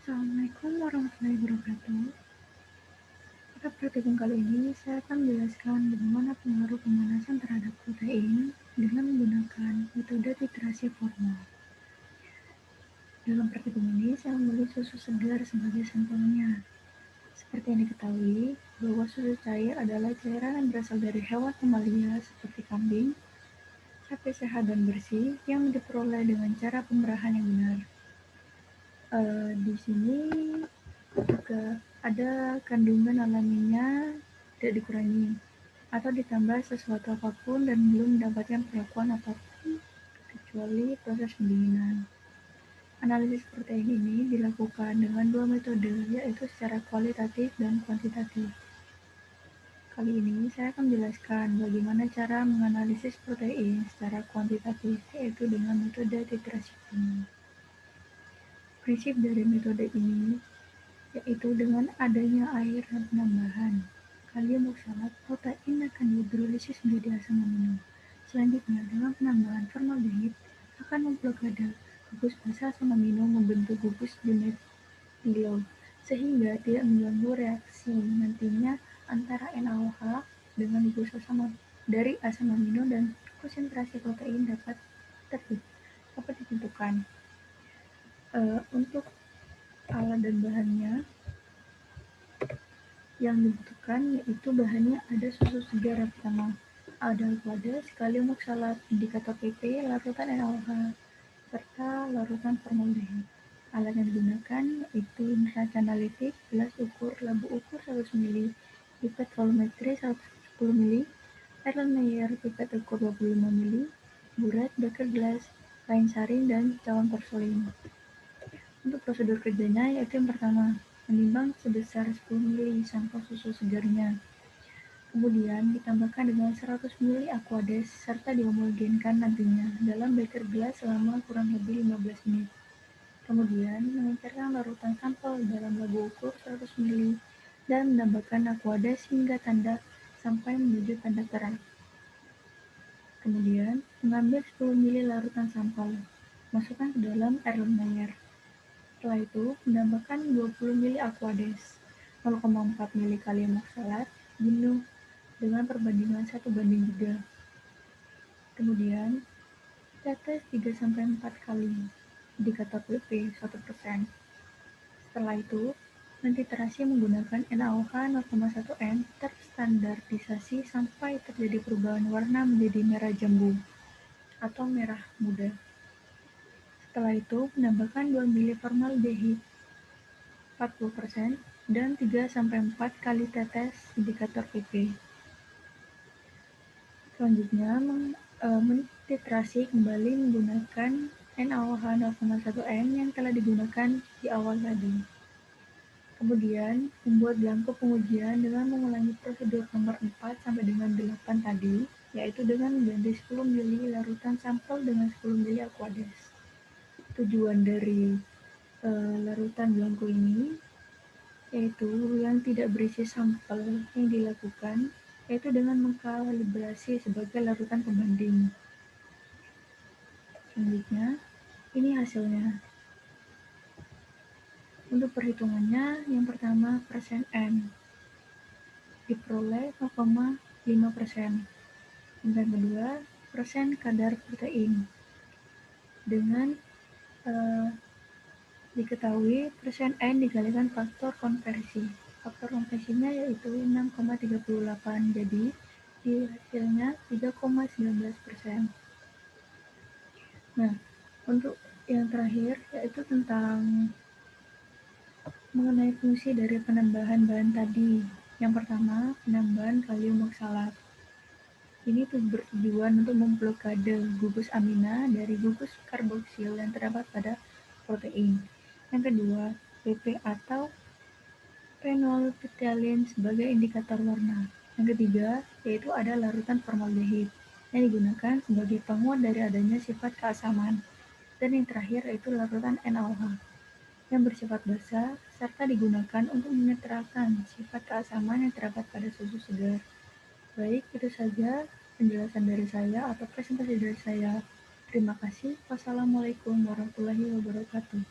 Assalamualaikum warahmatullahi wabarakatuh. Pada praktikum kali ini, saya akan menjelaskan bagaimana pengaruh pemanasan terhadap protein dengan menggunakan metode titrasi formal. Dalam praktikum ini, saya memilih susu segar sebagai sampelnya. Seperti yang diketahui, bahwa susu cair adalah cairan yang berasal dari hewan mamalia seperti kambing, sapi sehat dan bersih yang diperoleh dengan cara pemerahan yang benar. Di sini juga ada kandungan alaminya tidak dikurangi atau ditambah sesuatu apapun dan belum mendapatkan perlakuan apapun kecuali proses pendinginan. Analisis protein ini dilakukan dengan dua metode, yaitu secara kualitatif dan kuantitatif. Kali ini saya akan menjelaskan bagaimana cara menganalisis protein secara kuantitatif, yaitu dengan metode titrasi formal. Prinsip dari metode ini yaitu dengan adanya air dan penambahan kalium oksalat, protein akan dihidrolisis menjadi asam amino. Selanjutnya, dengan penambahan formaldehid akan memblokade gugus basa asam amino membentuk gugus dimetilo, sehingga tidak mengganggu reaksi nantinya antara NaOH dengan gugus dari asam amino dan konsentrasi protein dapat ditentukan. Untuk alat dan bahannya yang dibutuhkan yaitu bahannya ada susu segar yang pertama, ada aqueous, kalium oksalat, indikator PP, larutan NaOH, serta larutan formaldehid. Alat yang digunakan yaitu neraca analitik, gelas ukur, labu ukur 100 ml, pipet volumetri 110 ml, Erlenmeyer pipet ukur 25 ml, buret, beker gelas, kain saring, dan cawan porselin. Untuk prosedur kerjanya yaitu yang pertama, menimbang sebesar 10 ml sampel susu segarnya. Kemudian ditambahkan dengan 100 ml aquades serta dihomologenkan nantinya dalam beker gelas selama kurang lebih 15 menit. Kemudian mengecerkan larutan sampel dalam labu ukur 100 ml dan menambahkan aquades hingga tanda sampai menuju tanda terang. Kemudian mengambil 10 ml larutan sampel, masukkan ke dalam Erlenmeyer. Setelah itu, menambahkan 20 ml aquades, 0,4 ml kalium oksalat, jenuh dengan perbandingan 1:3. Kemudian, tetes 3-4 kali, indikator PP 1%. Setelah itu, mentitrasi menggunakan NaOH 0,1 N terstandardisasi sampai terjadi perubahan warna menjadi merah jambu atau merah muda. Setelah itu, menambahkan 2 ml formaldehid 40% dan 3-4 kali tetes indikator PP. Selanjutnya, mentitrasi kembali menggunakan NaOH 0,1 N yang telah digunakan di awal tadi. Kemudian, membuat belangko pengujian dengan mengulangi prosedur nomor 4 sampai dengan 8 tadi, yaitu dengan mengganti 10 ml larutan sampel dengan 10 ml aquades. Tujuan dari larutan belangko ini yaitu yang tidak berisi sampel yang dilakukan yaitu dengan mengkalibrasi sebagai larutan pembanding. Selanjutnya, ini hasilnya. Untuk perhitungannya, yang pertama persen N diperoleh 0,5%. Yang kedua, persen kadar protein dengan diketahui persen N dikalikan faktor konversi. Faktor konversinya yaitu 6,38, jadi di hasilnya 3,19%. Nah, untuk yang terakhir yaitu tentang mengenai fungsi dari penambahan bahan tadi. Yang pertama, penambahan kalium oksalat. Ini bertujuan untuk memblokade gugus amina dari gugus karboksil yang terdapat pada protein. Yang kedua, PP atau phenolphthalein sebagai indikator warna. Yang ketiga, yaitu ada larutan formaldehid yang digunakan sebagai penguat dari adanya sifat keasaman. Dan yang terakhir yaitu larutan NaOH yang bersifat basa serta digunakan untuk menetralkan sifat keasaman yang terdapat pada susu segar. Baik, itu saja penjelasan dari saya atau presentasi dari saya. Terima kasih. Wassalamualaikum warahmatullahi wabarakatuh.